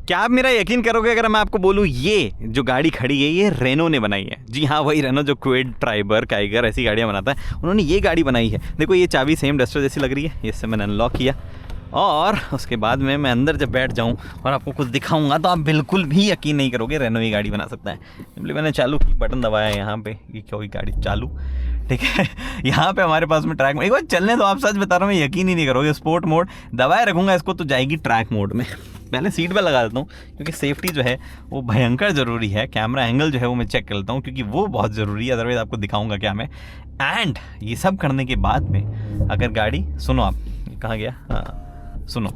क्या आप मेरा यकीन करोगे अगर मैं आपको बोलूँ ये जो गाड़ी खड़ी है ये रेनो ने बनाई है। जी हाँ, वही रेनो जो क्विड, ट्राइबर, काइगर ऐसी गाड़ियाँ बनाता है, उन्होंने ये गाड़ी बनाई है। देखो ये चाबी सेम डस्टर जैसी लग रही है, इससे मैंने अनलॉक किया और उसके बाद में मैं अंदर जब बैठ जाऊँ और आपको कुछ दिखाऊंगा तो आप बिल्कुल भी यकीन नहीं करोगे रेनो ये गाड़ी बना सकता है। सिंपली मैंने चालू की, बटन दबाया यहाँ पे, ये क्या हुई गाड़ी चालू, ठीक है। यहाँ पे हमारे पास में ट्रैक मोड, एक बार चलने दो, आप सच बता रहा हूँ, मैं यकीन ही नहीं करोगे। स्पोर्ट मोड दबाए रखूँगा इसको तो जाएगी ट्रैक मोड में। पहले सीट बेल्ट लगा देता हूँ क्योंकि सेफ्टी जो है वो भयंकर ज़रूरी है। कैमरा एंगल जो है वो मैं चेक कर लेता हूँ क्योंकि वो बहुत ज़रूरी है, अदरवाइज़ आपको दिखाऊंगा क्या मैं। एंड ये सब करने के बाद में अगर गाड़ी, सुनो आप, कहाँ गया, हाँ सुनो।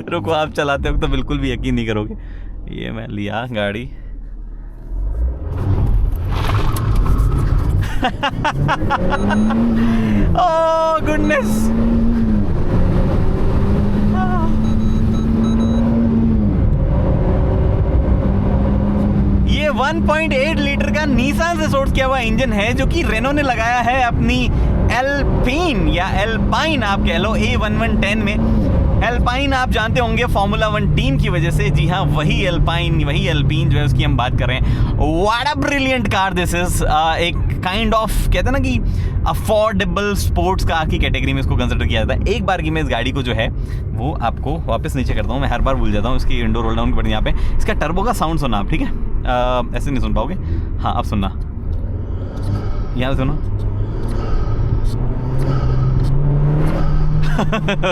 रुको, आप चलाते हो तो बिल्कुल भी यकीन नहीं करोगे। ये मैं लिया गाड़ी ओह गुडनेस, ये 1.8 लीटर का निसान से सोर्स किया हुआ इंजन है जो कि रेनो ने लगाया है अपनी एल्पाइन या एल्पाइन आप कह लो A1110 में। एल्पाइन आप जानते होंगे फार्मूला 1 टीम की वजह से। जी हाँ, वही एल्पाइन, वही एल्पीन जो है उसकी हम बात कर रहे हैं। What a brilliant car this is. एक काइंड ऑफ कहते हैं ना कि अफोर्डेबल स्पोर्ट्स कार की कैटेगरी में इसको कंसिडर किया जाता है। एक बार की मैं इस गाड़ी को जो है वो आपको वापस नीचे करता हूँ, मैं हर बार भूल जाता हूँ इसकी इंडोर रोल डाउन की बड़ी। यहाँ पे इसका टर्बो का साउंड सुना आप, ठीक है, ऐसे नहीं सुन पाओगे, हाँ अब सुनना, यहाँ सुनो।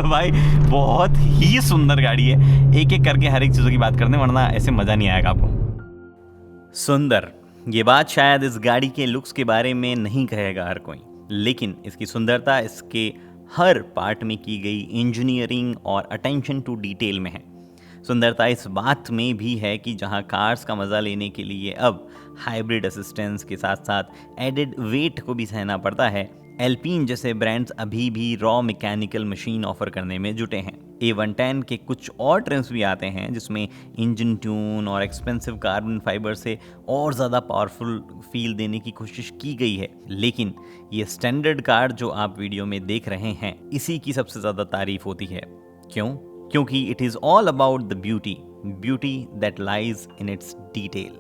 भाई बहुत ही सुंदर गाड़ी है। एक एक करके हर एक चीज़ों की बात करने, वरना ऐसे मज़ा नहीं आएगा आपको। सुंदर, ये बात शायद इस गाड़ी के लुक्स के बारे में नहीं कहेगा हर कोई, लेकिन इसकी सुंदरता इसके हर पार्ट में की गई इंजीनियरिंग और अटेंशन टू डिटेल में है। सुंदरता इस बात में भी है कि जहां कार्स का मज़ा लेने के लिए अब हाइब्रिड असिस्टेंस के साथ साथ एडेड वेट को भी सहना पड़ता है, एल्पीन जैसे ब्रांड्स अभी भी रॉ मैकेनिकल मशीन ऑफर करने में जुटे हैं। A110 के कुछ और ट्रिम्स भी आते हैं जिसमें इंजन ट्यून और एक्सपेंसिव कार्बन फाइबर से और ज़्यादा पावरफुल फील देने की कोशिश की गई है, लेकिन ये स्टैंडर्ड कार जो आप वीडियो में देख रहे हैं इसी की सबसे ज़्यादा तारीफ होती है। क्यों? क्योंकि it is all about the beauty that lies in its detail.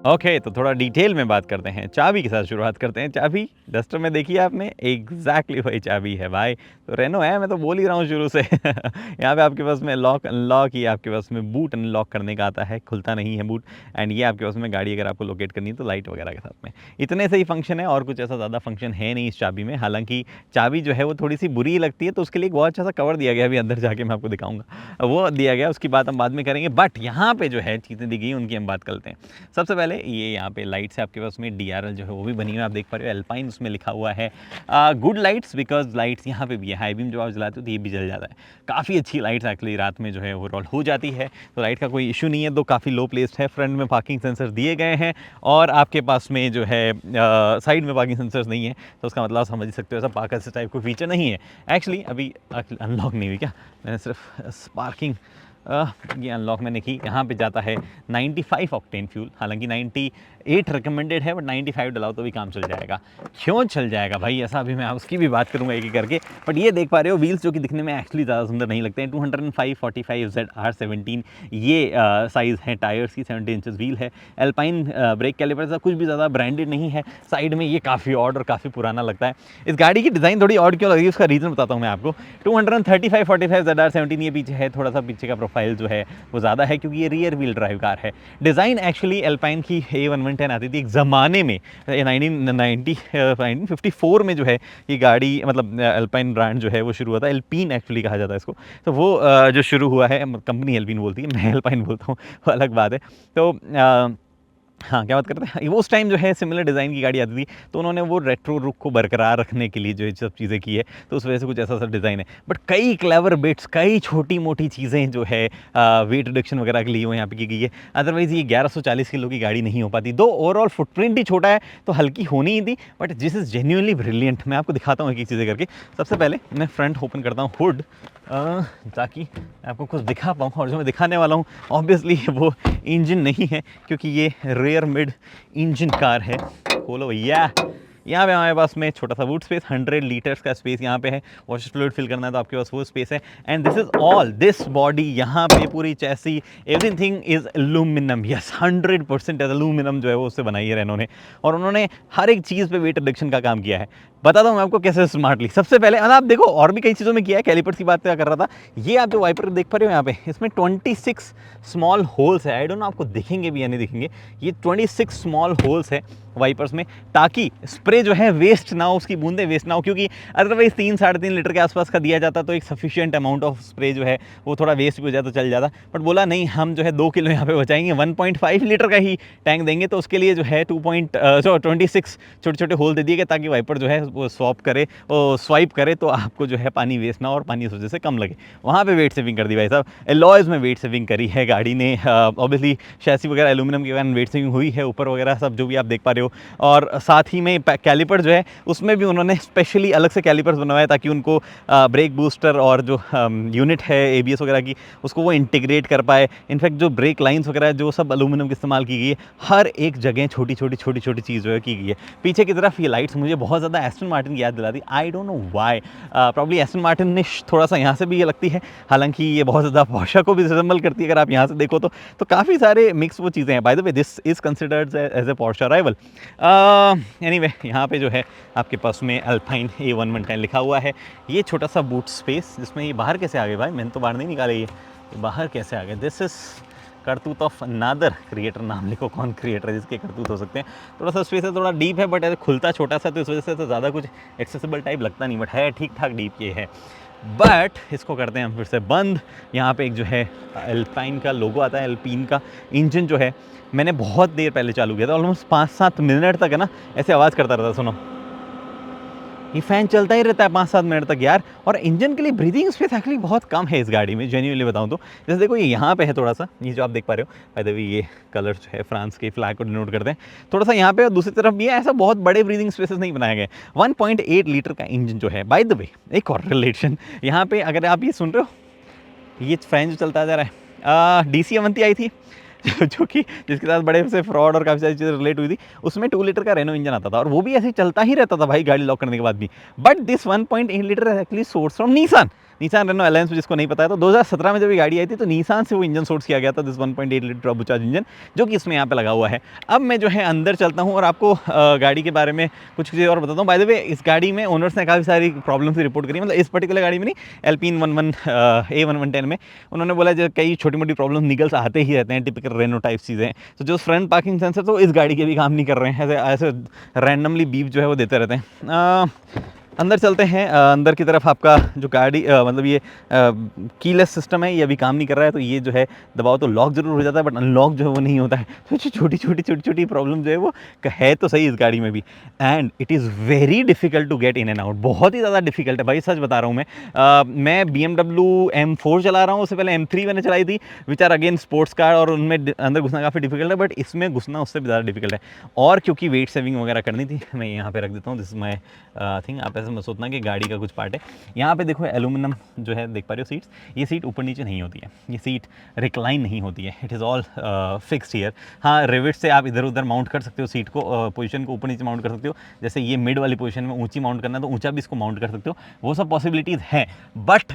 Okay, तो थोड़ा डिटेल में बात करते हैं। चाबी के साथ शुरुआत करते हैं। चाबी डस्टर में देखी आपने, एग्जैक्टली वही चाबी है भाई। तो रेनो है, मैं तो बोल ही रहा हूँ शुरू से। यहाँ पे आपके पास में लॉक अनलॉक, ये आपके पास में बूट अनलॉक करने का आता है, खुलता नहीं है बूट। एंड ये आपके पास में गाड़ी अगर आपको लोकेट करनी है तो लाइट वगैरह के साथ में, इतने से ही फंक्शन है और कुछ ऐसा ज़्यादा फंक्शन है नहीं इस चाबी में। हालांकि चाबी जो है वो थोड़ी सी बुरी लगती है, तो उसके लिए एक बहुत अच्छा सा कवर दिया गया, अभी अंदर जाके मैं आपको दिखाऊंगा, वो दिया गया, उसकी बात हम बाद में करेंगे। बट यहाँ पे जो है चीज़ें दी गई उनकी हम बात करते हैं। सबसे पहले ये यहाँ पे लाइट्स है आपके पास में, DRL जो है वो भी बनी हुई है, आप देख पा रहे हो, एल्पाइन उसमें लिखा हुआ है। गुड लाइट्स, बिकॉज लाइट्स यहाँ पे भी है, हाई बीम जो आप जलाते हो तो ये भी जल जाता है। काफ़ी अच्छी लाइट्स एक्चुअली रात में जो है ओवरऑल हो जाती है, तो लाइट का कोई इशू नहीं है। तो काफ़ी लो प्लेस्ड है, फ्रंट में पार्किंग सेंसर दिए गए हैं और आपके पास में जो है साइड में पार्किंग सेंसर्स नहीं है, तो उसका मतलब समझ ही सकते हो, ऐसा पार्क ऐसे टाइप कोई फीचर नहीं है। एक्चुअली अभी अनलॉक नहीं हुई क्या, मैंने सिर्फ पार्किंग ये अनलॉक मैंने की। यहाँ पे जाता है 95 ऑक्टेन फ्यूल, हालांकि 98 रिकमेंडेड है, बट 95 डलाओ तो भी काम चल जाएगा। क्यों चल जाएगा भाई, ऐसा अभी मैं उसकी भी बात करूँगा एक एक करके। बट ये देख पा रहे हो व्हील्स जो कि दिखने में एक्चुअली ज़्यादा सुंदर नहीं लगते हैं। 205/45 ZR17 ये साइज़ है टायर्स की, 70 इंचज़ व्हील है। एल्पाइन ब्रेक कैलिपर ऐसा कुछ भी ज़्यादा ब्रांडेड नहीं है। साइड में ये काफ़ी ऑड और काफ़ी पुराना लगता है। इस गाड़ी की डिज़ाइन थोड़ी ऑड क्यों लगी उसका रीज़न बताता हूँ मैं आपको। 235/45 ZR17 ये पीछे है, थोड़ा सा पीछे का प्रोफाइल जो है वो ज़्यादा है क्योंकि ये रियर व्हील ड्राइव कार है। डिज़ाइन एक्चुअली एल्पाइन की A110 आती थी एक ज़माने में, 1954 में जो है ये गाड़ी, मतलब एल्पाइन ब्रांड जो है वो शुरू हुआ था। एल्पीन एक्चुअली कहा जाता है इसको, तो वो जो शुरू हुआ है, कंपनी एल्पीन बोलती है, मैं एल्पाइन बोलता हूँ, वो अलग बात है। तो हाँ, क्या बात करते हैं, उस टाइम जो है सिमिलर डिज़ाइन की गाड़ी आती थी, तो उन्होंने वो रेट्रो लुक को बरकरार रखने के लिए जो है सब चीज़ें की है, तो उस वजह से कुछ ऐसा सा डिज़ाइन है। बट कई क्लेवर बिट्स, कई छोटी मोटी चीज़ें जो है वेट रिडक्शन वगैरह के लिए वो यहाँ पे की गई है। अदरवाइज़ ये 1140 किलो की गाड़ी नहीं हो पाती। दो ओवरऑल फुटप्रिंट ही छोटा है तो हल्की होनी ही थी, but this is genuinely brilliant. मैं आपको दिखाता हूँ एक एक चीज़ें करके। सबसे पहले मैं फ्रंट ओपन करता हूँ हुड, ताकि आपको कुछ दिखा पाऊँ, और जो मैं दिखाने वाला हूँ ऑब्वियसली वो इंजन नहीं है क्योंकि ये रेयर मिड इंजन कार है। खोलो भैया, यहाँ पे हमारे पास में छोटा सा बूट स्पेस, 100 लीटर्स का स्पेस यहाँ पे है। वॉशर फ्लूइड फिल करना है तो आपके पास वो स्पेस है। And this is all, this body यहाँ पे पूरी chassis everything is aluminium, yes 100% aluminium जो है वो उससे बनाई है रेनो ने। और उन्होंने हर एक चीज़ पे वेट रिडक्शन का काम किया है। बताता हूँ मैं आपको कैसे स्मार्टली। सबसे पहले आप देखो और भी कई चीज़ों में किया है, कैलिपर्स की बात कर रहा था। ये आप जो वाइपर देख पा रहे हो यहाँ पे, इसमें 26 स्मॉल होल्स है। आई डोंट नो आपको दिखेंगे भी या नहीं दिखेंगे, ये 26 स्मॉल होल्स है वाइपर्स में, ताकि स्प्रे जो है वेस्ट ना हो, उसकी बूंदें वेस्ट ना हो। क्योंकि अदरवाइज 3-3.5 लीटर के आसपास का दिया जाता तो एक सफिशिएंट अमाउंट ऑफ स्प्रे जो है वो थोड़ा वेस्ट भी हो जाता, चल जाता। बट बोला नहीं, हम जो है 2 किलो यहाँ पे बचाएंगे, 1.5 लीटर का ही टैंक देंगे। तो उसके लिए जो है 26 छोटे छोटे होल दे दिए गए, ताकि वाइपर जो है वो स्वाइप करे तो आपको जो है पानी वेस्ट ना हो और पानी उस वजह से कम लगे। वहाँ पे वेट सेविंग कर दी भाई साहब, एलॉयज़ में वेट सेविंग करी है गाड़ी ने। ऑब्वियसली शैसी वगैरह एल्यूमिनियम के कारण वेट सेविंग हुई है, ऊपर वगैरह सब जो भी आप देख पा रहे हो। और साथ ही में कैलिपर जो है उसमें भी उन्होंने स्पेशली अलग से कैलिपर्स बनवाए, ताकि उनको ब्रेक बूस्टर और जो यूनिट है एबीएस वगैरह की, उसको वो इंटीग्रेट कर पाए। इनफैक्ट जो ब्रेक लाइंस वगैरह जो सब एल्यूमिनियम की इस्तेमाल की गई है, हर एक जगह छोटी छोटी चीज़ जो है की गई है। पीछे की तरफ ये लाइट्स मुझे बहुत ज़्यादा एस्टन मार्टिन की याद दिलाती, I don't know why. Probably Aston Martin ने थोड़ा सा यहाँ से भी ये लगती है, हालांकि ये बहुत ज़्यादा पोर्शा को भी रिजेंबल करती है अगर आप यहाँ से देखो तो काफ़ी सारे मिक्स वो चीज़ें हैं। By the way this is considered as a Porsche rival. Anyway यहाँ पे जो है आपके पास में अल्पाइन A110 लिखा हुआ है। ये छोटा सा बूट स्पेस, जिसमें ये बाहर कैसे आ गए भाई, मैंने तो बाहर नहीं निकाले, ये बाहर कैसे आ गए। दिस इज़ करतूत ऑफ नादर क्रिएटर, नाम लिखो कौन क्रिएटर है जिसके करतूत हो सकते हैं। थोड़ा सा स्पेस है, थोड़ा डीप है, बट ऐसे खुलता छोटा सा, तो इस वजह से तो ज़्यादा कुछ एक्सेसिबल टाइप लगता नहीं, बट है ठीक ठाक डीप ये है। बट इसको करते हैं हम फिर से बंद। यहाँ पे एक जो है एल्पाइन का लोगो आता है, एल्पीन का। इंजन जो है मैंने बहुत देर पहले चालू किया था, ऑलमोस्ट 5-7 मिनट तक है ना ऐसे आवाज़ करता रहता। सुनो, ये फ़ैन चलता ही रहता है 5-7 मिनट तक यार। और इंजन के लिए ब्रीदिंग स्पेस एक्चुअली बहुत कम है इस गाड़ी में, जेन्युइनली बताऊं तो। जैसे देखो ये यहाँ पे है थोड़ा सा, ये जो आप देख पा रहे हो, बाय द वे ये कलर जो है फ्रांस के फ्लैग को डिनोट करते हैं। थोड़ा सा यहाँ पे और दूसरी तरफ भी है, ऐसा बहुत बड़े ब्रीदिंग स्पेसेस नहीं बनाए गए। 1.8 लीटर का इंजन जो है, बाय द वे एक और रिलेशन यहाँ पे, अगर आप ये सुन रहे हो, ये फ़ैन जो चलता जा रहा है, DC अवंती आई थी जो कि जिसके साथ बड़े से फ्रॉड और काफ़ी सारी चीज़ें रिलेट हुई थी। उसमें 2 लीटर का रेनो इंजन आता था और वो भी ऐसे ही चलता ही रहता था भाई गाड़ी लॉक करने के बाद भी। But this 1.8 litre actually source from Nissan Renault alliance, जिसको नहीं पता है तो 2017 में जब ये गाड़ी आई थी तो निसान से वो इंजन सोर्स किया गया था, दिस 1.8 लीटर टर्बोचार्ज इंजन, जो कि इसमें यहाँ पे लगा हुआ है। अब मैं जो है अंदर चलता हूँ और आपको गाड़ी के बारे में कुछ चीज़ें और बताता हूँ। बाय द वे इस गाड़ी में ओनर्स ने काफ़ी सारी प्रॉब्लम्स की रिपोर्ट करी, मतलब इस पर्टिकुलर गाड़ी में नहीं, एल्पीन A110 में उन्होंने बोला जो कई छोटी मोटी प्रॉब्लम निकल्स आते ही रहते हैं, टिपिकल रेनो टाइप चीज़ें। तो जो फ्रंट पार्किंग सेंसर तो इस गाड़ी के भी काम नहीं कर रहे हैं, ऐसे रैंडमली बीप जो है वो देते रहते हैं। अंदर चलते हैं। अंदर की तरफ आपका जो गाड़ी मतलब ये कीलेस सिस्टम है, ये अभी काम नहीं कर रहा है, तो ये जो है दबाओ तो लॉक जरूर हो जाता है, बट अनलॉक जो है वो नहीं होता है। तो छोटी प्रॉब्लम जो है वो है तो सही इस गाड़ी में भी। And it is very difficult to get in and out, बहुत ही ज़्यादा डिफिकल्ट है भाई, सच बता रहा हूँ मैं BMW M4 चला रहा हूँ, उससे पहले M3 मैंने चलाई थी, which are again sports car, और उनमें अंदर घुसना काफ़ी डिफिकल्ट है, बट इसमें घुसना उससे भी ज़्यादा डिफिकल्ट है। और क्योंकि वेट सेविंग वगैरह करनी थी, मैं यहाँ पे रख देता हूँ, दिस माई थिंग। आप ऐसे मत सोचना कि गाड़ी का कुछ पार्ट है। यहाँ पे देखो एल्यूमिनियम जो है देख पा रहे हो सीट्स, ये सीट ऊपर नीचे नहीं होती है, ये सीट रिक्लाइन नहीं होती है, it is all fixed here. हाँ, रिवेट से आप इधर उधर माउंट कर सकते हो सीट को, पोजीशन को ऊपर नीचे माउंट कर सकते हो। जैसे ये मिड वाली पोजीशन में ऊंची माउंट करना है तो ऊंचा भी इसको माउंट कर सकते हो, वो सब पॉसिबिलिटीज़ हैं। बट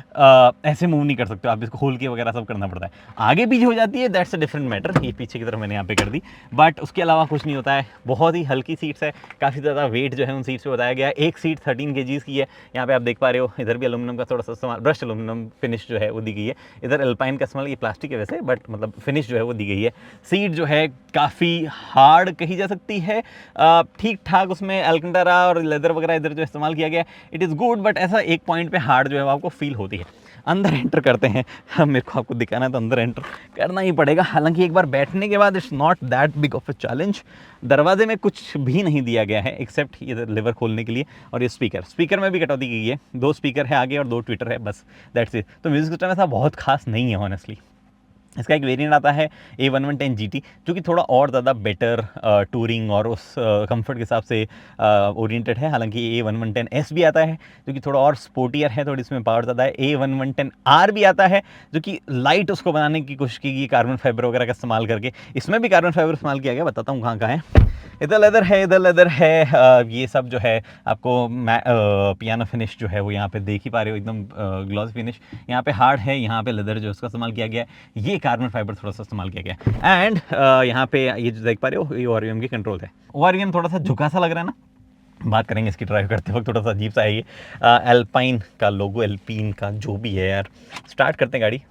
ऐसे मूव नहीं कर सकते हो आप, इसको खोल के वगैरह सब करना पड़ता है। आगे पीछे हो जाती है, दैट्स अ डिफरेंट मैटर। ये पीछे की तरफ मैंने यहाँ पे कर दी, बट उसके अलावा कुछ नहीं होता है। बहुत ही हल्की सीट्स है, काफ़ी ज़्यादा वेट जो है उन सीट्स पे बताया गया है। एक सीट 13 kg की है। यहाँ पे आप देख पा रहे हो, इधर भी एल्यूमिनियम का थोड़ा सा इस्तेमाल, ब्रश एल्यूमिनियम फिनिश जो है वो दी गई है। इधर एल्पाइन का इस्तेमाल, ये प्लास्टिक है वैसे, बट मतलब फिनिश जो है वो दी गई है। सीट जो है काफ़ी हार्ड कही जा सकती है, ठीक ठाक उसमें अलकंटारा और लेदर वगैरह इधर जो इस्तेमाल किया गया है, इट इज़ गुड, बट ऐसा एक पॉइंट पे हार्ड जो है वो आपको फील होती है। अंदर एंटर करते हैं, मेरे को आपको दिखाना है तो अंदर एंटर करना ही पड़ेगा। हालांकि एक बार बैठने के बाद it's not that big of a challenge. दरवाजे में कुछ भी नहीं दिया गया है एक्सेप्ट ये लिवर खोलने के लिए, और ये स्पीकर में भी कटौती की गई है। 2 स्पीकर है आगे और 2 ट्विटर है, बस दैट्स इट। तो म्यूजिक सिस्टम ऐसा बहुत खास नहीं है ऑनेस्टली। इसका एक वेरिएंट आता है A1110 GT, जो कि थोड़ा और ज़्यादा बेटर टूरिंग और उस कंफर्ट के हिसाब से ओरिएंटेड है। हालांकि A1110S भी आता है जो कि थोड़ा और स्पोर्टियर है, थोड़ी इसमें पावर ज़्यादा है। A1110R भी आता है जो कि लाइट उसको बनाने की कोशिश की गई कार्बन फाइबर वगैरह का इस्तेमाल करके। इसमें भी कार्बन फाइबर इस्तेमाल किया गया, बताता हूँ कहाँ कहाँ है। इधर लेदर है, इधर लेदर है, ये सब जो है आपको पियानो फिनिश जो है वो यहाँ पे देख ही पा रहे हो, एकदम ग्लॉस फिनिश। यहाँ पे हार्ड है, यहाँ पे लेदर जो है उसका इस्तेमाल किया गया है। ये कार्बन फाइबर थोड़ा सा इस्तेमाल किया गया है। एंड यहाँ पे ये जो देख पा रहे हो ये ORVM की कंट्रोल है। ORVM थोड़ा सा झुका सा लग रहा है ना, बात करेंगे इसकी ड्राइव करते वक्त, थोड़ा सा अजीब सा है ये। एल्पाइन का लोगो, एल्पीन का जो भी है यार। स्टार्ट करते हैं गाड़ी।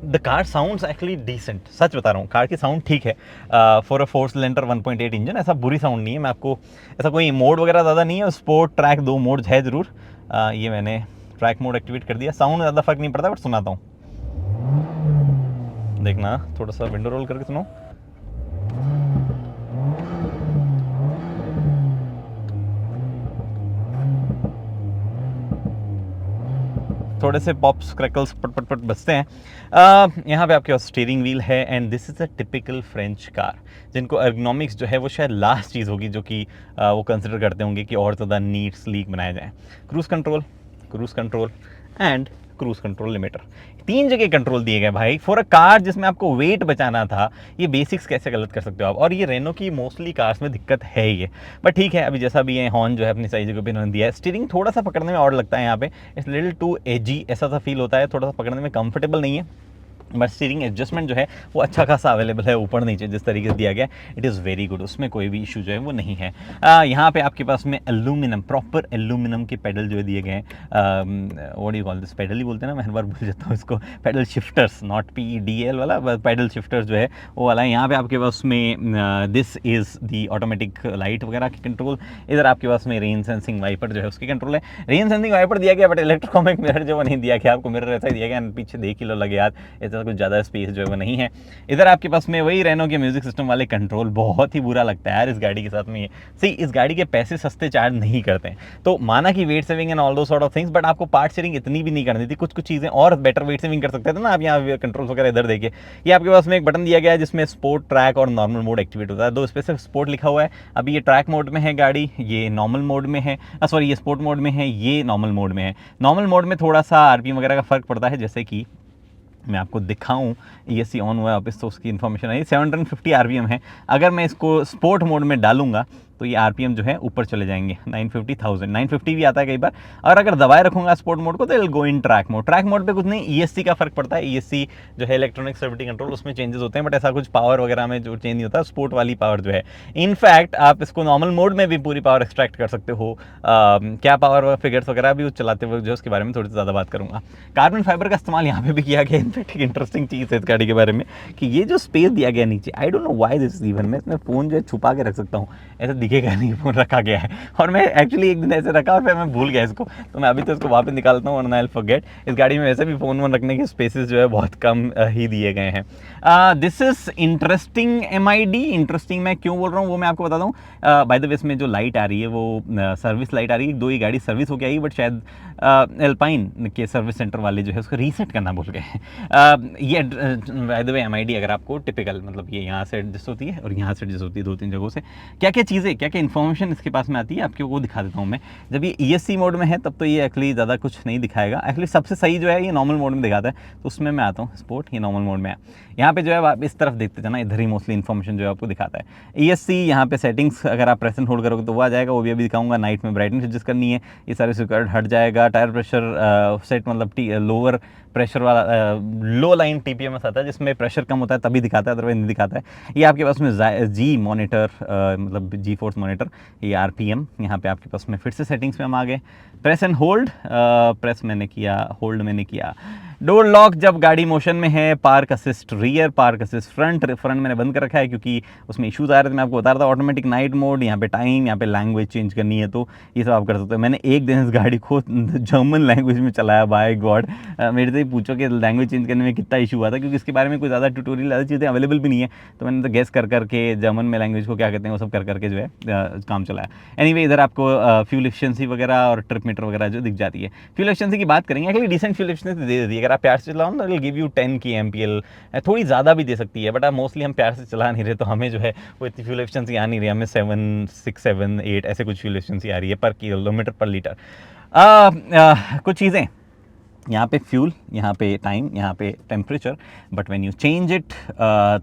The car sounds actually decent, सच बता रहा हूँ, कार की साउंड ठीक है फॉर अ 4 सिलेंडर 1.8 इंजन, ऐसा बुरी साउंड नहीं है। मैं आपको ऐसा कोई मोड वगैरह ज़्यादा नहीं है, स्पोर्ट ट्रैक 2 मोड्स है ज़रूर। ये मैंने ट्रैक मोड एक्टिवेट कर दिया। साउंड ज़्यादा फर्क नहीं पड़ता, बट सुनाता हूँ, देखना थोड़ा सा विंडो रोल करके सुनो। थोड़े से पॉप्स क्रैकल्स पट पट पट बजते हैं। यहाँ पे आपके पास स्टीयरिंग व्हील है and this is a typical French car, जिनको एर्गोनॉमिक्स जो है वो शायद लास्ट चीज़ होगी जो कि वो कंसिडर करते होंगे कि और ज़्यादा नीट स्लीक बनाया जाए। Cruise control and cruise control limiter, 3 जगह कंट्रोल दिए गए भाई फॉर अ कार जिसमें आपको वेट बचाना था। ये बेसिक्स कैसे गलत कर सकते हो आप? और ये रेनो की मोस्टली कार्स में दिक्कत है ये, बट ठीक है, अभी जैसा भी है हॉर्न जो है अपनी सही जगह पे इन्होंने दिया है। स्टीयरिंग थोड़ा सा पकड़ने में और लगता है यहाँ पे, इट्स लिटिल टू एजी ऐसा सा फील होता है, थोड़ा सा पकड़ने में कंफर्टेबल नहीं है। बट स्टीयरिंग एडजस्टमेंट जो है वो अच्छा खासा अवेलेबल है, ऊपर नीचे जिस तरीके से दिया गया इट इज़ वेरी गुड, उसमें कोई भी इशू जो है वो नहीं है। यहाँ पे आपके पास में एल्यूमिनियम, प्रॉपर एल्यूमिनियम के पेडल जो है दिए गए हैं। What do you call this, pedal ही बोलते हैं ना, मैं हर बार भूल जाता हूँ इसको। पेडल शिफ्टर्स, नॉट PEDL वाला, पेडल शिफ्टर्स जो है वो वाला है। यहाँ पे आपके पास में this is the automatic light वगैरह की कंट्रोल। इधर आपके पास में रेन सेंसिंग वाइपर जो है उसकी कंट्रोल है। रेन सेंसिंग वाइपर दिया गया, बट इलेक्ट्रोकॉमिक मिरर जो वो नहीं दिया गया आपको, मिरर ऐसा ही दिया गया, पीछे देख ही लो लगे यार, कुछ ज़्यादा स्पेस जो है वो नहीं है। इधर आपके पास में वही रेनो के म्यूजिक सिस्टम वाले कंट्रोल, बहुत ही बुरा लगता है यार इस गाड़ी के साथ में। ये सही, इस गाड़ी के पैसे सस्ते चार्ज नहीं करते हैं, तो माना कि वेट सेविंग एंड ऑल दो सॉर्ट ऑफ थिंग्स, बट आपको पार्ट शेयरिंग इतनी भी नहीं करनी थी। कुछ चीज़ें और बेटर वेट सेविंग कर सकते थे ना आप। यहाँ कंट्रोल्स वगैरह इधर देखिए, ये आपके पास में एक बटन दिया गया है जिसमें स्पोर्ट, ट्रैक और नॉर्मल मोड एक्टिवेट होता है। 2 स्पेसिफिक स्पोर्ट लिखा हुआ है। अभी ये ट्रैक मोड में है गाड़ी, ये नॉर्मल मोड में है, सॉरी ये स्पोर्ट मोड में है, ये नॉर्मल मोड में है। नॉर्मल मोड में थोड़ा सा RPM वगैरह का फर्क पड़ता है, जैसे कि मैं आपको दिखाऊं, ESC ऑन हुआ है वापस तो उसकी इन्फॉर्मेशन आई। 750 RPM है। अगर मैं इसको स्पोर्ट मोड में डालूंगा तो ये RPM जो है ऊपर चले जाएंगे, 950 भी आता है कई बार। और अगर दबाए रखूंगा स्पोर्ट मोड को तो it will go in track mode. Track mode पे कुछ नहीं, ESC का फर्क पड़ता है। ESC जो है इलेक्ट्रॉनिक स्टेबिलिटी कंट्रोल, उसमें चेंजेस होते हैं, बट ऐसा कुछ पावर वगैरह में जो चेंज नहीं होता। स्पोर्ट वाली पावर जो है, इनफैक्ट आप इसको नॉर्मल मोड में भी पूरी पावर एक्सट्रैक्ट कर सकते हो। क्या पावर फिगर्स वगैरह भी चलाते हुए जो उसके बारे में थोड़ी सी ज़्यादा बात करूँगा। कार्बन फाइबर का इस्तेमाल यहाँ पे भी किया गया। इनफैक्ट एक इंटरेस्टिंग चीज़ है इस गाड़ी के बारे में कि ये जो स्पेस दिया गया नीचे, I don't know why this even, मैं इसमें फ़ोन जो है छुपा के रख सकता हूँ, ऐसा दिखेगा नहीं फ़ोन रखा गया है। और मैं एक्चुअली एक दिन ऐसे रखा और फिर मैं भूल गया इसको, तो मैं अभी तो इसको वापस निकालता हूँ वरना आई विल फॉरगेट। इस गाड़ी में वैसे भी फ़ोन वोन रखने के स्पेसेस जो है बहुत कम ही दिए गए हैं। This is interesting MID। Interesting मैं क्यों बोल रहा हूँ वो मैं आपको बताता हूँ। बाय द वे इसमें जो लाइट आ रही है वो सर्विस लाइट आ रही है। 2 ही गाड़ी सर्विस होके आई, बट शायद एल्पाइन के सर्विस सेंटर वाले जो है उसको रीसेट करना भूल गए हैं। ये बाय द वे MID अगर आपको टिपिकल, मतलब ये यहाँ से एडजस्ट होती है और यहाँ से एडजस्ट होती है 2-3 जगहों से। क्या क्या चीज़ें, क्या क्या इन्फॉर्मेशन इसके पास में आती है आपको वो दिखा देता हूँ मैं। जब ये ESC मोड में है तब तो ये एक्चुअली ज़्यादा कुछ नहीं दिखाएगा। एक्चुअली सबसे सही जो है ये नॉर्मल मोड में दिखाता है, तो उसमें मैं आता हूँ स्पोर्ट, ये नॉर्मल मोड में है। यहाँ पे जो है आप इस तरफ देखते जाना, इधर ही मोस्टली इन्फॉर्मेशन जो है आपको दिखाता है। ESC यहाँ पे सेटिंग्स अगर आप प्रेस एंड होल्ड करोगे तो वो आ जाएगा, वो भी अभी दिखाऊंगा। नाइट में ब्राइटनेस एडजस्ट करनी है, ये सारे सिक्योरिटी हट जाएगा। टायर प्रेशर सेट, मतलब लोअर प्रेशर वाला लो लाइन TPMS आता है जिसमें प्रेशर कम होता है तभी दिखाता है, अदरवाइज नहीं दिखाता है। ये आपके पास में G मॉनिटर, मतलब G फोर्स मॉनिटर, ये RPM। यहाँ पे आपके पास में फिर से सेटिंग्स में हम आ गए। प्रेस एंड होल्ड, प्रेस मैंने किया, होल्ड मैंने किया। डोर लॉक जब गाड़ी मोशन में है। Park assist rear, park assist front. Front मैंने बंद कर रखा है क्योंकि उसमें इशूज़ आ रहे थे, मैं आपको बता रहा था। ऑटोमेटिक नाइट मोड, यहाँ पे टाइम, यहाँ पे लैंग्वेज चेंज करनी है तो ये सब आप कर सकते हो। मैंने एक दिन इस गाड़ी को जर्मन लैंग्वेज में चलाया, बाय गॉड। मेरे से ही पूछो कि लैंग्वेज चेंज करने में कितना इशू हुआ था, क्योंकि इसके बारे में कोई ज़्यादा ट्यूटोरियल, ज़्यादा चीज़ें अवेलेबल भी नहीं है, तो मैंने तो गैस कर करके जर्मन में लैंग्वेज को क्या कहते हैं वो सब कर करके जो है काम चलाया। एनीवे इधर आपको फ्यूल एफिशिएंसी वगैरह और ट्रिप मीटर वगैरह जो दिख जाती है। फ्यूल एफिशिएंसी की बात करेंगे, एक्चुअली डिसेंट फ्यूल एफिशिएंसी दे देती है। अगर अगर आप प्यार से चलाओ ना, गिव यू 10 की MPL, थोड़ी ज़्यादा भी दे सकती है, बट आप मोस्टली हम प्यार से चला नहीं रहे, तो हमें जो है वो इतनी फ्यूल एफिशिएंसी आ नहीं रही, हमें 7, 6, 7, 8 ऐसे कुछ फ्यूल एफिशिएंसी आ रही है पर किलोमीटर पर लीटर। कुछ चीज़ें यहाँ पे फ्यूल, यहाँ पे टाइम, यहाँ पे temperature, but when you change it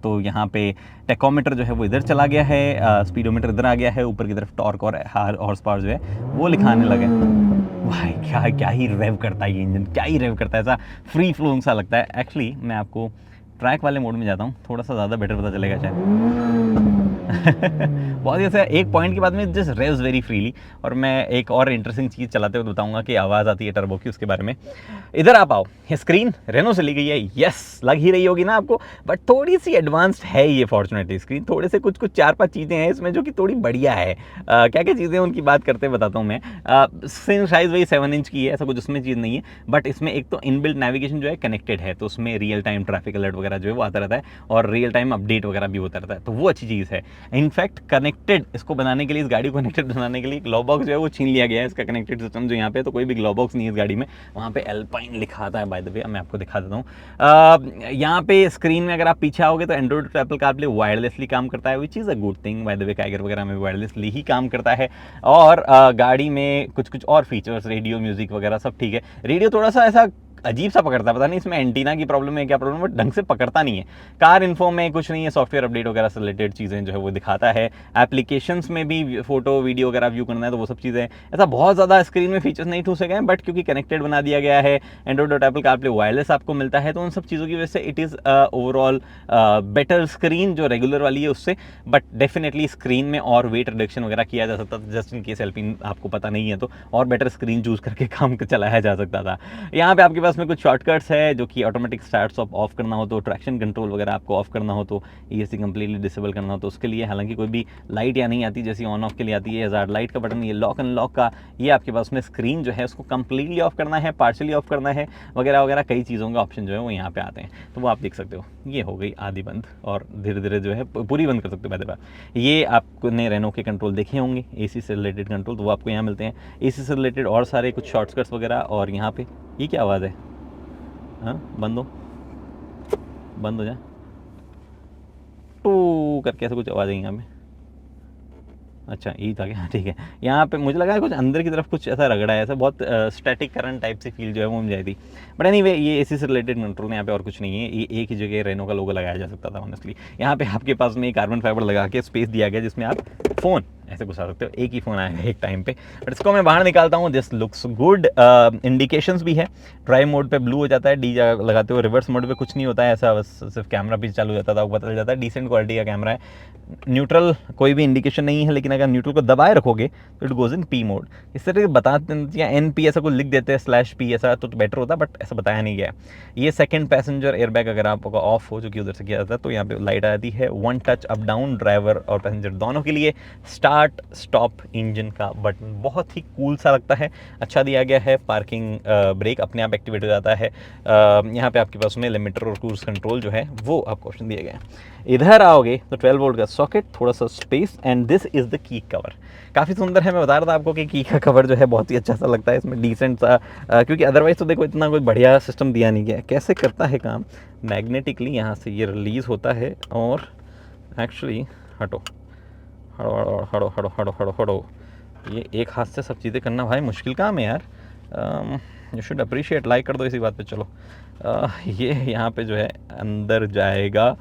तो यहाँ पे टेकोमीटर जो है वो इधर चला गया है, स्पीडोमीटर इधर आ गया है, ऊपर की तरफ टॉर्क और हॉर्स पावर जो है वो लिखाने लगे। भाई क्या ही रेव करता है ये इंजन, क्या ही रेव करता है, ऐसा फ्री फ्लोइंग सा लगता है। एक्चुअली मैं आपको ट्रैक वाले मोड में जाता हूँ, थोड़ा सा ज़्यादा बेटर पता चलेगा शायद। बहुत ही ऐसा एक पॉइंट के बाद में जस्ट रेव्स वेरी फ्रीली। और मैं एक और इंटरेस्टिंग चीज़ चलाते हुए बताऊंगा कि आवाज़ आती है टर्बो की, उसके बारे में। इधर आप आओ, ये स्क्रीन रेनो से ली गई है, यस लग ही रही होगी ना आपको, बट थोड़ी सी एडवांस्ड है ये फॉर्चुनेटली स्क्रीन। थोड़े से कुछ 4-5 चीज़ें हैं इसमें जो कि थोड़ी बढ़िया है। क्या क्या चीज़ें उनकी बात करते बताता हूँ मैं। स्क्रीन साइज़ वही 7 इंच की है, ऐसा कुछ उसमें चीज़ नहीं है, बट इसमें एक तो इनबिल्ट नेविगेशन जो है कनेक्टेड है, तो उसमें रियल टाइम ट्रैफिक अलर्ट वगैरह जो है वो आता रहता है और रियल टाइम अपडेट वगैरह भी होता रहता है, तो वो अच्छी चीज़ है। इनफैक्ट कनेक्टेड इसको बनाने के लिए, इस गाड़ी को कनेक्टेड बनाने के लिए ग्लो बॉक्स जो है वो छीन लिया गया है इसका कनेक्टेड सिस्टम जो यहाँ पे, तो कोई भी ग्लो बॉक्स नहीं है इस गाड़ी में। वहाँ पे एल्पाइन लिखा आता है, बाय द वे मैं आपको दिखा देता हूँ। यहाँ पे स्क्रीन में अगर आप पीछे आओगे तो एंड्रॉइड तो एप्पल कारप्ले वायरलेसली काम करता है, which is a good thing. Bye the way Kiger वगैरह में वायरलेसली ही काम करता है। और गाड़ी में कुछ और फीचर्स, रेडियो, म्यूजिक वगैरह सब ठीक है। रेडियो थोड़ा सा ऐसा अजीब सा पकड़ता है, पता नहीं इसमें एंटीना की प्रॉब्लम है क्या प्रॉब्लम है, बट ढंग से पकड़ता नहीं है। कार इन्फो में कुछ नहीं है, सॉफ्टवेयर अपडेट वगैरह से रिलेटेड चीज़ें जो है वो दिखाता है। एप्लीकेशंस में भी फोटो वीडियो वगैरह व्यू करना है तो वो सब चीज़ें, ऐसा बहुत ज़्यादा स्क्रीन में फीचर्स नहीं ठूसे गए, बट क्योंकि कनेक्टेड बना दिया गया है, एंड्रॉइड और एप्पल कारप्ले वायरलेस आपको मिलता है, तो उन सब चीज़ों की वजह से it is overall better screen जो रेगुलर वाली है उससे। बट डेफिनेटली स्क्रीन में और वेट रिडक्शन वगैरह किया जा सकता था, जस्ट इन केस एल्पिन आपको पता नहीं है तो, और बेटर स्क्रीन चूज करके काम चलाया जा सकता था। यहाँ पे आपके पास में कुछ शॉर्टकट्स है, जो कि ऑटोमेटिक स्टार्ट स्टॉप ऑफ करना हो तो, ट्रैक्शन कंट्रोल वगैरह आपको ऑफ करना हो तो, ESC कंप्लीटली डिसेबल करना हो तो उसके लिए, हालांकि कोई भी लाइट या नहीं आती जैसी ऑन ऑफ के लिए आती है, हज़ार्ड लाइट का बटन, ये लॉक एंड लॉक का, ये आपके पास में स्क्रीन जो है उसको कंप्लीटली ऑफ करना है, पार्शली ऑफ करना है वगैरह वगैरह, कई चीज़ों के ऑप्शन जो है वो यहाँ पे आते हैं, तो वो आप देख सकते हो। ये हो गई आधी बंद, और धीरे धीरे जो है पूरी बंद कर सकते हो। बाय ये आपने रेनो के कंट्रोल देखे होंगे, AC से रिलेटेड कंट्रोल, तो वो आपको यहाँ मिलते हैं। AC से रिलेटेड और सारे कुछ शॉर्टकट्स वगैरह, और यहाँ पे ये क्या आवाज़ है, हाँ बंद हो जाए टू करके ऐसा कुछ आवाज़ है यहाँ पे, अच्छा यही था क्या, ठीक है। यहाँ पे मुझे लगा कुछ अंदर की तरफ कुछ ऐसा रगड़ा है, ऐसा बहुत स्टैटिक करंट टाइप से फील जो है वो मिल जाती थी, बट एनीवे ये AC से रिलेटेड कंट्रोल है, यहाँ पे और कुछ नहीं है। ये एक ही जगह रेनो का लोगो लगाया जा सकता था ऑनेस्टली। यहाँ पे आपके पास में कार्बन फाइबर लगा के स्पेस दिया गया जिसमें आप फ़ोन ऐसे घुसा सकते हो, एक ही फ़ोन आएगा एक टाइम पे, बट इसको मैं बाहर निकालता हूँ, दिस लुक्स गुड। इंडिकेशंस भी है, ड्राइव मोड पे ब्लू हो जाता है, डी लगाते हो, रिवर्स मोड पे कुछ नहीं होता है ऐसा, बस सिर्फ कैमरा भी चालू हो जाता था, आपको पता चल जाता है डिसेंट क्वालिटी का कैमरा है। न्यूट्रल कोई भी इंडिकेशन नहीं है, लेकिन अगर न्यूट्रल को दबाए रखोगे तो it goes in P mode. इस तरह के बताते या NP ऐसा कुछ लिख देते हैं, /P ऐसा तो बेटर होता, बट ऐसा बताया नहीं गया। ये सेकंड पैसेंजर एयरबैग अगर आपका ऑफ हो, जो कि उधर से किया जाता है, तो यहाँ पे लाइट आती है। 1 टच अप डाउन ड्राइवर और पैसेंजर दोनों के लिए। स्टार्ट स्टॉप इंजन का बटन बहुत ही कूल सा लगता है, अच्छा दिया गया है। पार्किंग ब्रेक अपने आप एक्टिवेट हो जाता है। यहाँ पे आपके पास में लिमिटर और क्रूज कंट्रोल जो है वो आपको ऑप्शन दिए गए हैं। इधर आओगे तो 12 वोल्ट का सॉकेट, थोड़ा सा space, and this is the key cover. काफ़ी सुंदर है, मैं बता रहा था आपको कि की का कवर जो है बहुत ही अच्छा सा लगता है इसमें, डिसेंट सा, क्योंकि अदरवाइज तो देखो इतना कोई बढ़िया सिस्टम दिया नहीं गया। कैसे करता है काम, मैग्नेटिकली यहाँ से ये रिलीज़ होता है, और एक्चुअली हटो हड़ो हड़ो हड़ो हड़ो हड़ो हड़ो, ये एक हाथ से सब चीज़ें करना भाई मुश्किल काम है यार। यू शुड अप्रिशिएट, लाइक कर दो इसी बात पे। चलो ये यहाँ पे जो है अंदर जाएगा,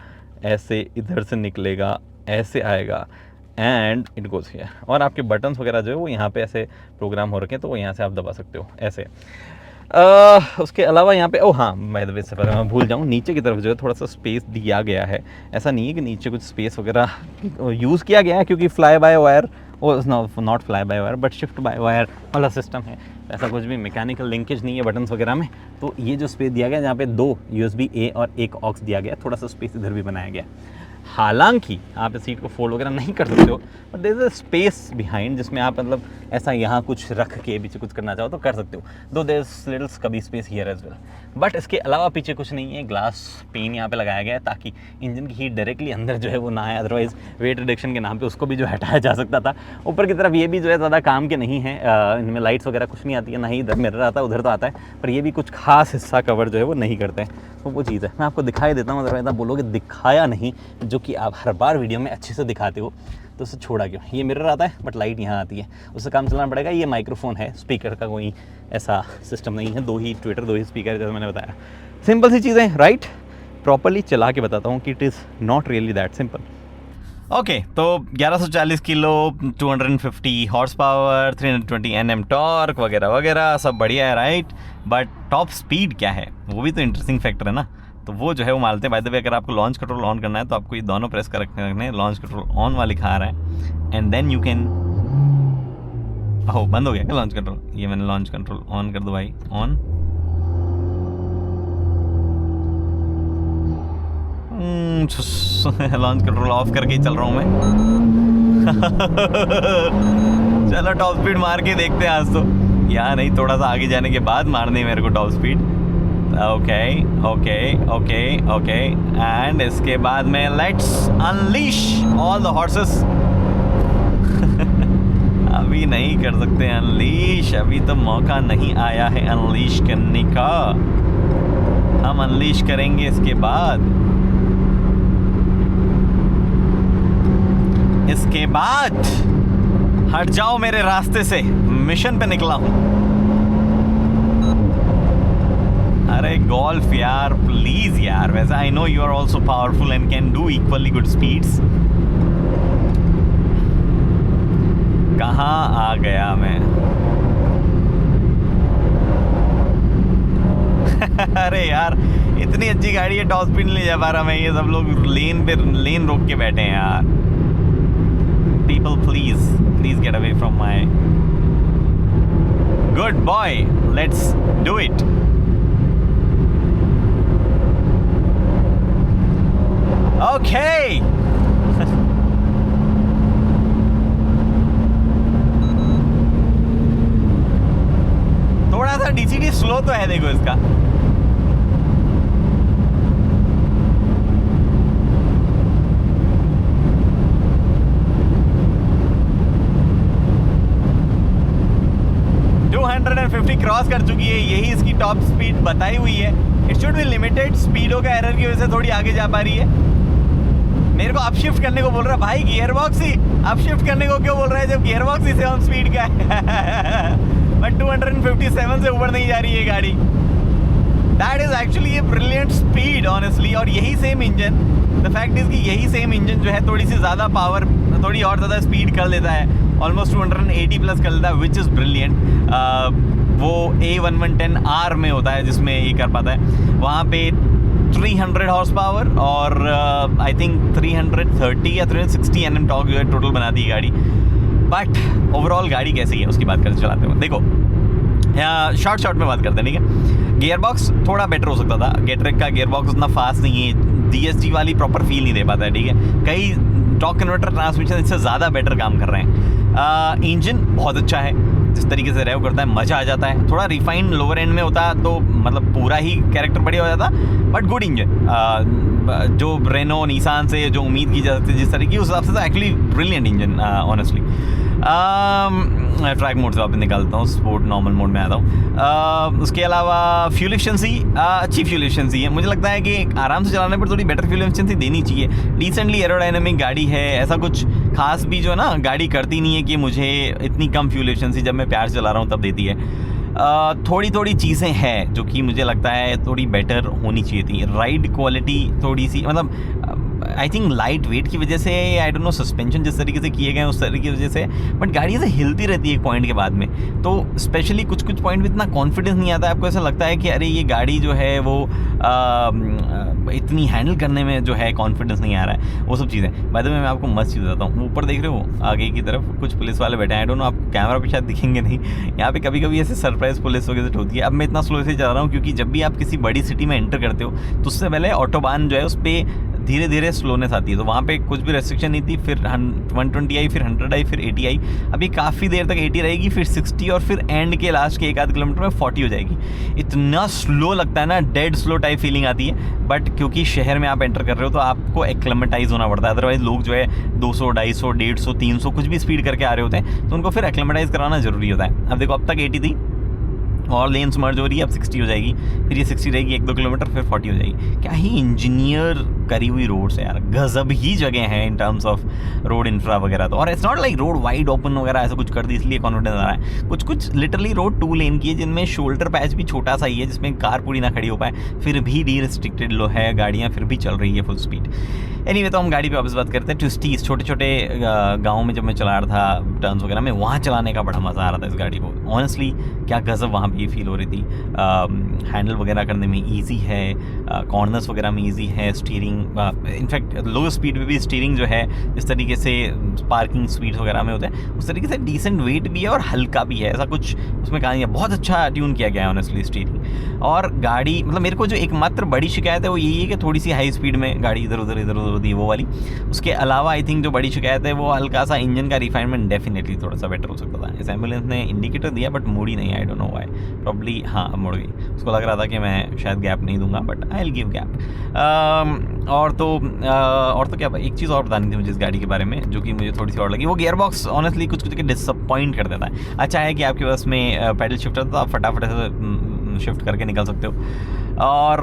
ऐसे इधर से निकलेगा, ऐसे आएगा, एंड इट गोज़ हियर। और आपके बटन्स वगैरह जो है वो यहाँ पे ऐसे प्रोग्राम हो रखे हैं, तो वो यहाँ से आप दबा सकते हो ऐसे। उसके अलावा यहाँ पे हाँ मैं वे से मैं भूल जाऊँ, नीचे की तरफ जो है थोड़ा सा स्पेस दिया गया है। ऐसा नहीं है कि नीचे कुछ स्पेस वगैरह यूज़ किया गया है, क्योंकि fly by wire, not fly by wire but shift by wire वाला सिस्टम है। ऐसा कुछ भी मैकेनिकल लिंकेज नहीं है बटन्स वगैरह में। तो ये जो स्पेस दिया गया, जहाँ पे 2 USB A और 1 ऑक्स दिया गया, थोड़ा सा स्पेस इधर भी बनाया गया। हालांकि आप इस सीट को फोल्ड वगैरह नहीं कर सकते हो, but there is a space behind जिसमें आप मतलब ऐसा यहाँ कुछ रख के पीछे कुछ करना चाहो तो कर सकते हो, दो देयर इज लिटिल कभी space here as well. But इसके अलावा पीछे कुछ नहीं है, ग्लास पेन यहाँ पे लगाया गया है ताकि इंजन की हीट डायरेक्टली अंदर जो है वो ना आए, अदरवाइज वेट रिडक्शन के नाम पे उसको भी जो हटाया जा सकता था। ऊपर की तरफ ये भी जो है ज़्यादा काम के नहीं है, इनमें लाइट्स वगैरह कुछ नहीं आती है, ना ही इधर मिरर आता है, उधर तो आता है, पर ये भी कुछ खास हिस्सा कवर जो है वो नहीं करते हैं। तो वो चीज़ है, मैं आपको दिखाई देता हूँ, अदरवाइज आप बोलोगे दिखाया नहीं, जो कि आप हर बार वीडियो में अच्छे से दिखाते हो, तो उसे छोड़ा क्यों। ये मिरर आता है बट लाइट यहाँ आती है, उससे काम चलाना पड़ेगा। ये माइक्रोफोन है, स्पीकर का कोई ऐसा सिस्टम नहीं है, दो ही ट्विटर, दो ही स्पीकर, जैसे मैंने बताया। सिंपल सी चीज़ें, राइट? प्रॉपरली चला के बताता हूँ कि it is not really that simple. Okay, तो 1140 kilo, 250 horse power, 320 Nm torque वगैरह वगैरह सब बढ़िया है, राइट? बट टॉप स्पीड क्या है, वो भी तो इंटरेस्टिंग फैक्टर है ना। तो वो जो है वो मानते हैं। बाय द वे, अगर आपको लॉन्च कंट्रोल ऑन करना है तो आपको ये दोनों प्रेस कर रखने, लॉन्च कंट्रोल ऑन वाला लिखा रहा है, एंड देन यू कैन, ओह बंद हो गया क्या लॉन्च कंट्रोल? ये मैंने लॉन्च कंट्रोल ऑन कर दो भाई, ऑन। लॉन्च कंट्रोल ऑफ करके ही चल रहा हूँ मैं। चलो टॉप स्पीड मार के देखते हैं आज तो, यहाँ नहीं, थोड़ा सा आगे जाने के बाद मारनी है मेरे को top speed. Okay okay okay okay, and इसके बाद में let's unleash all the horses. अभी नहीं कर सकते अनलीश, अभी तो मौका नहीं आया है अनलीश करने का, हम अनलीश करेंगे इसके बाद। इसके बाद हट जाओ मेरे रास्ते से, मिशन पे निकला हूं। अरे गोल्फ यार, प्लीज यार, वैसे I know you are also powerful and can do equally good speeds. कहाँ आ गया मैं? अरे यार, इतनी अच्छी गाड़ी है, टॉप स्पीड नहीं ले जा पा रहा मैं। ये सब लोग लेन रोक के बैठे हैं यार। People, please get away from my good boy. Let's do it. Okay. थोड़ा सा DCT स्लो तो है, देखो इसका। क्रॉस कर चुकी है, यही इसकी टॉप स्पीड बताई हुई है। इट शुड बी लिमिटेड, स्पीडों का एरर की वजह से थोड़ी आगे जा पा रही है। मेरे को अपशिफ्ट करने को बोल रहा है भाई, गियर बॉक्स ही अपशिफ्ट करने को क्यों बोल रहा है जब गियर बॉक्स ही 7 स्पीड का है। बट 257 से ऊपर नहीं जा रही है गाड़ी। That is actually a brilliant speed honestly. और यही same engine, the fact is कि यही सेम इंजन जो है थोड़ी सी ज़्यादा पावर, थोड़ी और ज़्यादा स्पीड कर लेता है, ऑलमोस्ट 280 प्लस कर लेता है, विच इज़ ब्रिलियंट। वो A1110R में होता है जिसमें ये कर पाता है। वहाँ पे 300 हॉर्स पावर और आई थिंक 330 या 360 Nm टॉर्क जो है टोटल बनाती है गाड़ी। बट ओवरऑल गाड़ी कैसी है उसकी बात करते चलाते हैं। देखो शॉर्ट में बात करते हैं, ठीक है। गियर बॉक्स थोड़ा बेटर हो सकता था, गेटरेक का गियर बॉक्स उतना फास्ट नहीं है, DSG वाली प्रॉपर फील नहीं दे पाता है, ठीक है। कई टॉर्क कन्वर्टर ट्रांसमिशन इससे ज़्यादा बेटर काम कर रहे हैं। इंजन बहुत अच्छा है, जिस तरीके से रेव करता है मज़ा आ जाता है। थोड़ा रिफाइंड लोअर एंड में होता तो मतलब पूरा ही कैरेक्टर बढ़िया हो जाता, बट गुड इंजन। जो रेनो निसान से जो उम्मीद की जा सकती है जिस तरीके की, उस हिसाब से तो actually brilliant engine honestly. Track mode से वापस निकालता हूँ, स्पोर्ट नॉर्मल मोड में आता हूँ। उसके अलावा फ्यूल एफिशिएंसी अच्छी फ्यूल एफिशिएंसी है। मुझे लगता है कि आराम से चलाने पर थोड़ी बेटर फ्यूल एफिशिएंसी देनी चाहिए। डिसेंटली एरोडायनेमिक गाड़ी है, ऐसा कुछ खास भी जो है ना गाड़ी करती नहीं है कि मुझे इतनी कम फ्यूल एफिशिएंसी जब मैं प्यार से चला रहा हूँ तब देती है। थोड़ी चीज़ें हैं जो कि मुझे लगता है थोड़ी बेटर होनी चाहिए थी। राइड क्वालिटी थोड़ी सी मतलब आई थिंक लाइट वेट की वजह से, आई डोंट नो सस्पेंशन जिस तरीके से किए गए हैं उस तरीके की वजह से, बट गाड़ी से हिलती रहती है एक पॉइंट के बाद में। तो स्पेशली कुछ पॉइंट में इतना कॉन्फिडेंस नहीं आता है, आपको ऐसा लगता है कि अरे ये गाड़ी जो है वो इतनी हैंडल करने में जो है कॉन्फिडेंस नहीं आ रहा है, वो सब चीज़ें। बाय द वे मैं आपको मस्त चीज़ बताता हूँ, ऊपर देख रहे हो आगे की तरफ कुछ पुलिस वाले बैठे हैं, आई डोंट नो आपको कैमरा पे शायद दिखेंगे नहीं, यहाँ पे कभी कभी ऐसे सरप्राइज पुलिस वगैरह होती है। अब मैं इतना स्लो से चला रहा हूँ क्योंकि जब भी आप किसी बड़ी सिटी में एंटर करते हो तो उससे पहले ऑटोबान जो है उस पर धीरे धीरे स्लोनेस आती है, तो वहाँ पे कुछ भी रेस्ट्रिक्शन नहीं थी, फिर 120 आई, फिर 100 आई, फिर 80 आई, अभी काफ़ी देर तक 80 रहेगी, फिर 60 और फिर एंड के लास्ट के 1 आध किलोमीटर में 40 हो जाएगी। इतना स्लो लगता है ना, डेड स्लो टाइप फीलिंग आती है, बट क्योंकि शहर में आप एंटर कर रहे हो तो आपको एक्लेमेटाइज होना पड़ता है, अदरवाइज लोग जो है 200, 250, 150, 300 कुछ भी स्पीड करके आ रहे होते हैं, तो उनको फिर एक्लेमेटाइज कराना जरूरी होता है। अब देखो अब तक 80 थी और लेन्स मर्ज हो रही है, अब 60 हो जाएगी, फिर ये 60 रहेगी 1-2 किलोमीटर, फिर 40 हो जाएगी। क्या ही इंजीनियर करी हुई रोड्स है यार, गजब ही जगह है in terms of road infra वगैरह तो। और it's not like road wide open वगैरह ऐसा कुछ कर दी इसलिए कॉन्फिडेंस आ रहा है, कुछ कुछ लिटरली रोड 2 लेन की है जिनमें शोल्डर पैच भी छोटा सा ही है, जिसमें कार पूरी ना खड़ी हो पाए, फिर भी डी रिस्ट्रिक्टेड लो है, गाड़ियाँ फिर भी चल रही है फुल स्पीड। एनीवे तो हम गाड़ी पे वापस बात करते हैं। ट्विस्टीज छोटे छोटे गाँव में जब मैं चला रहा था टर्न्स वगैरह में, वहाँ चलाने का बड़ा मज़ा आ रहा था इस गाड़ी को ऑनेस्टली, क्या गज़ब वहाँ पे ये फील हो रही थी। हैंडल वगैरह करने में इजी है, कॉर्नर्स वगैरह में इजी है, स्टीयरिंग इनफैक्ट लो स्पीड पे भी स्टीयरिंग जो है जिस तरीके से पार्किंग स्पीड्स वगैरह में होता है उस तरीके से डिसेंट वेट भी है और हल्का भी है, ऐसा कुछ उसमें कहा नहीं है, बहुत अच्छा ट्यून किया गया है ऑनेस्टली स्टीयरिंग। और गाड़ी मतलब मेरे को जो एकमात्र बड़ी शिकायत है वो यही है कि थोड़ी सी हाई स्पीड में गाड़ी इधर उधर होती है वो वाली। उसके अलावा आई थिंक जो बड़ी शिकायत है वो हल्का सा इंजन का रिफाइनमेंट डेफिनेटली थोड़ा सा बेटर हो सकता था। इस एम्बुलेंस ने इंडिकेटर दिया बट मुड़ी नहीं, I don't know why, probably हाँ अब मुड़ गई, उसको लग रहा था कि मैं शायद गैप नहीं दूंगा but I will give gap. और तो क्या एक चीज़ और बतानी थी मुझे इस गाड़ी के बारे में जो कि मुझे थोड़ी सी और लगी, वो गियर बॉक्स ऑनेस्टली कुछ कुछ डिसअपॉइंट कर देता है। अच्छा है कि आपके पास में पैडल शिफ्टर तो आप फटाफट से शिफ्ट करके निकल सकते हो। और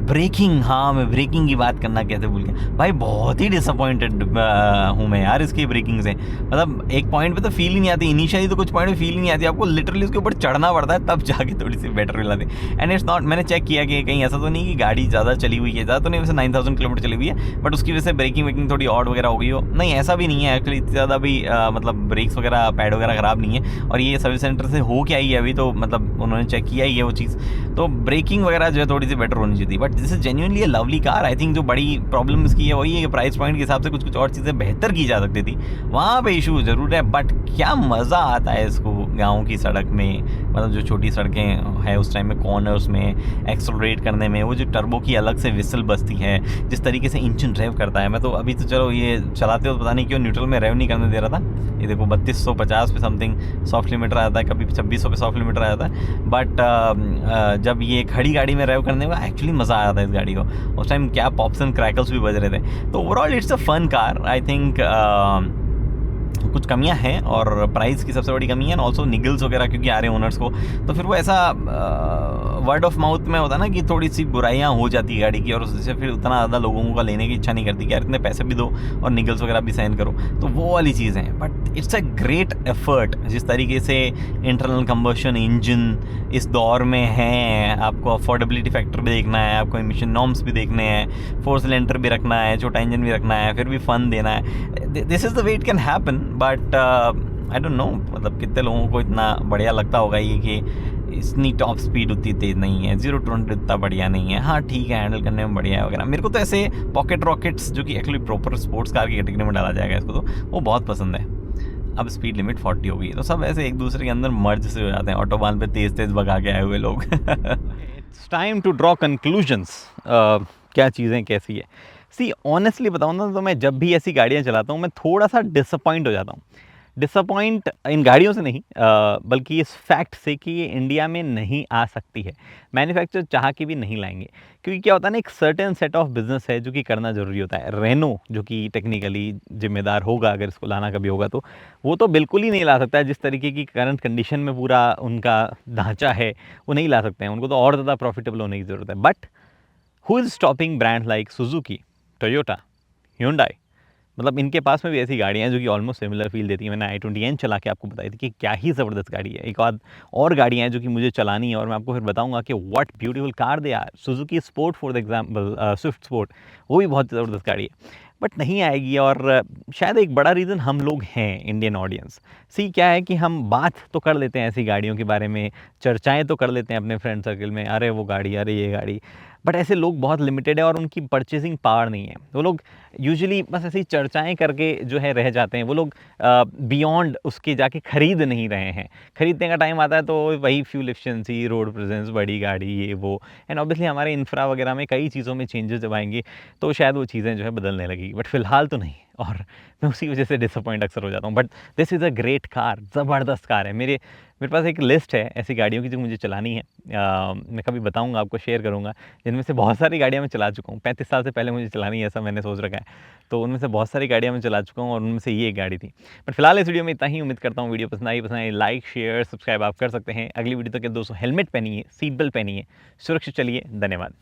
ब्रेकिंग, हाँ मैं ब्रेकिंग की बात करना कैसे भूल गया भाई, बहुत ही डिसअपॉइंटेड हूँ मैं यार इसकी ब्रेकिंग से। मतलब एक पॉइंट पे तो फील ही नहीं आती, इनिशियली तो कुछ पॉइंट पे फील ही नहीं आती, आपको लिटरली उसके ऊपर चढ़ना पड़ता है तब जाके थोड़ी सी बेटर फील आती है। एंड इट्स नॉट, मैंने चेक किया कि कहीं ऐसा तो नहीं कि गाड़ी ज़्यादा चली हुई है, ज़्यादा तो नहीं, वैसे 9000 किलोमीटर चली हुई है बट उसकी वजह से ब्रेकिंग वेकिंग थोड़ी ऑड वगैरह हो गई हो, नहीं ऐसा भी नहीं है एक्चुअली, इतनी ज़्यादा भी मतलब ब्रेक्स वगैरह पैड वगैरह ख़राब नहीं है। और ये सर्विस सेंटर से हो के आई है अभी, तो मतलब उन्होंने चेक किया ही है वो चीज़, तो ब्रेकिंग वगैरह जो है थोड़ी सी बेटर होनी चाहिए। But this is genuinely A lovely car. I think जो बड़ी प्रॉब्लम इसकी है वही है कि प्राइस पॉइंट के हिसाब से कुछ कुछ और चीज़ें बेहतर की जा सकती थी, वहाँ पे इशू ज़रूर है। बट क्या मज़ा आता है इसको गाँव की सड़क में, मतलब जो छोटी सड़कें हैं उस टाइम में कॉर्नर्स में एक्सेलरेट करने में, वो जो टर्बो की अलग से विसल बजती है, जिस तरीके से इंजन ड्राइव करता है। मैं तो अभी तो चलो ये चलाते हो पता नहीं क्यों न्यूट्रल में ड्राइव नहीं करने दे रहा था, ये देखो 3250 पे समथिंग सॉफ्ट लिमिटर आ जाता है, कभी 2600 पे सॉफ्ट लिमिटर आ जाता है। बट जब ये खड़ी गाड़ी में ड्राइव करने में एक्चुअली मज़ा आया था इस गाड़ी को, उस टाइम क्या पॉप्स एंड क्रैकल्स भी बज रहे थे। तो overall it's a fun car. I think कुछ कमियां हैं और प्राइस की सबसे बड़ी कमी है, ऑल्सो निगल्स वगैरह क्योंकि आ रहे हैं ओनर्स को, तो फिर वो ऐसा वर्ड ऑफ माउथ में होता है ना कि थोड़ी सी बुराइयां हो जाती है गाड़ी की, और उससे फिर उतना ज़्यादा लोगों का लेने की इच्छा नहीं करती कि यार इतने पैसे भी दो और निगल्स वगैरह भी साइन करो, तो वो वाली चीज़ है। But it's a great effort जिस तरीके से इंटरनल कंबशन इंजन इस दौर में है, आपको अफोर्डेबिलिटी फैक्टर भी देखना है, आपको एमिशन नॉर्म्स भी देखने हैं, 4 सिलेंडर भी रखना है, छोटा इंजन भी रखना है, फिर भी फन देना है। This is the way it can happen. But I don't know मतलब कितने लोगों को इतना बढ़िया लगता होगा ये कि इतनी टॉप स्पीड उतनी तेज़ नहीं है, 0 to 100 इतना बढ़िया नहीं है, हाँ ठीक है हैंडल करने में बढ़िया है वगैरह। मेरे को तो ऐसे पॉकेट रॉकेट्स जो कि एक्चुअली प्रॉपर स्पोर्ट्स कार की कैटेगरी में डाला जाएगा इसको, तो वो बहुत पसंद है। अब स्पीड लिमिट 40 हो गई है तो सब ऐसे एक दूसरे के अंदर मर्ज से हो जाते हैं, ऑटोबान पे तेज़ तेज़ भगा के आए हुए लोग। It's time to draw conclusions, क्या चीज़ें कैसी है। सी ऑनेस्टली बताऊँ ना तो मैं जब भी ऐसी गाड़ियाँ चलाता हूँ मैं थोड़ा सा डिसअपॉइंट हो जाता हूँ। डिसअपॉइंट इन गाड़ियों से नहीं बल्कि इस फैक्ट से कि ये इंडिया में नहीं आ सकती है, मैन्युफैक्चरर चाह के भी नहीं लाएंगे। क्योंकि क्या होता है ना, एक सर्टेन सेट ऑफ बिजनेस है जो कि करना ज़रूरी होता है। रेनो जो कि टेक्निकली जिम्मेदार होगा अगर इसको लाना कभी होगा, तो वो तो बिल्कुल ही नहीं ला सकता है, जिस तरीके की करंट कंडीशन में पूरा उनका ढांचा है वो नहीं ला सकते हैं, उनको तो और ज़्यादा प्रॉफिटेबल होने की ज़रूरत है। But who is stopping brand like Suzuki, Toyota, Hyundai, मतलब इनके पास में भी ऐसी गाड़ियाँ हैं जो कि ऑलमोस्ट सिमिलर फील देती हैं। मैंने i20N चला के आपको बताई थी कि क्या ही ज़बरदस्त गाड़ी है। एक और गाड़ियाँ हैं जो कि मुझे चलानी है और मैं आपको फिर बताऊंगा कि what beautiful car they are. Suzuki Sport for the example, Swift Sport, वो भी बहुत ज़बरदस्त गाड़ी है। बट नहीं आएगी। और शायद एक बड़ा रीज़न हम लोग हैं, इंडियन ऑडियंस। सी क्या है कि हम बात तो कर लेते हैं ऐसी गाड़ियों के बारे में, चर्चाएँ तो कर लेते हैं अपने फ्रेंड सर्कल में, अरे वो गाड़ी, अरे ये गाड़ी। बट ऐसे लोग बहुत लिमिटेड है और उनकी परचेसिंग पावर नहीं है। वो लोग यूजुअली बस ऐसी चर्चाएँ करके जो है रह जाते हैं। वो लोग बियॉन्ड उसके जाके खरीद नहीं रहे हैं। खरीदने का टाइम आता है तो वही फ्यूल एफिशिएंसी, रोड प्रेजेंस, बड़ी गाड़ी, ये वो, एंड ऑब्वियसली हमारे इंफ्रा वगैरह में कई चीज़ों में चेंजेस जब आएंगे तो शायद वो चीज़ें जो है बदलने लगेगी, बट फिलहाल तो नहीं। और मैं उसी वजह से डिसअपॉइंट अक्सर हो जाता हूँ। But this is a great car, ज़बरदस्त कार है। मेरे पास एक लिस्ट है ऐसी गाड़ियों की जो मुझे चलानी है। मैं कभी बताऊंगा, आपको शेयर करूंगा, जिनमें से बहुत सारी गाड़ियां मैं चला चुका हूँ। 35 साल से पहले मुझे चलानी है, ऐसा मैंने सोच रखा है। तो उनमें से बहुत सारी गाड़ियां मैं चला चुका हूँ और उनमें से ये एक गाड़ी थी। बट फिलहाल इस वीडियो में इतना ही। उम्मीद करता हूँ वीडियो पसंद आई लाइक शेयर सब्सक्राइब आप कर सकते हैं। अगली वीडियो तक के दोस्तों हेलमेट पहनिए, सीट बेल्ट पहनिए, सुरक्षित चलिए। धन्यवाद।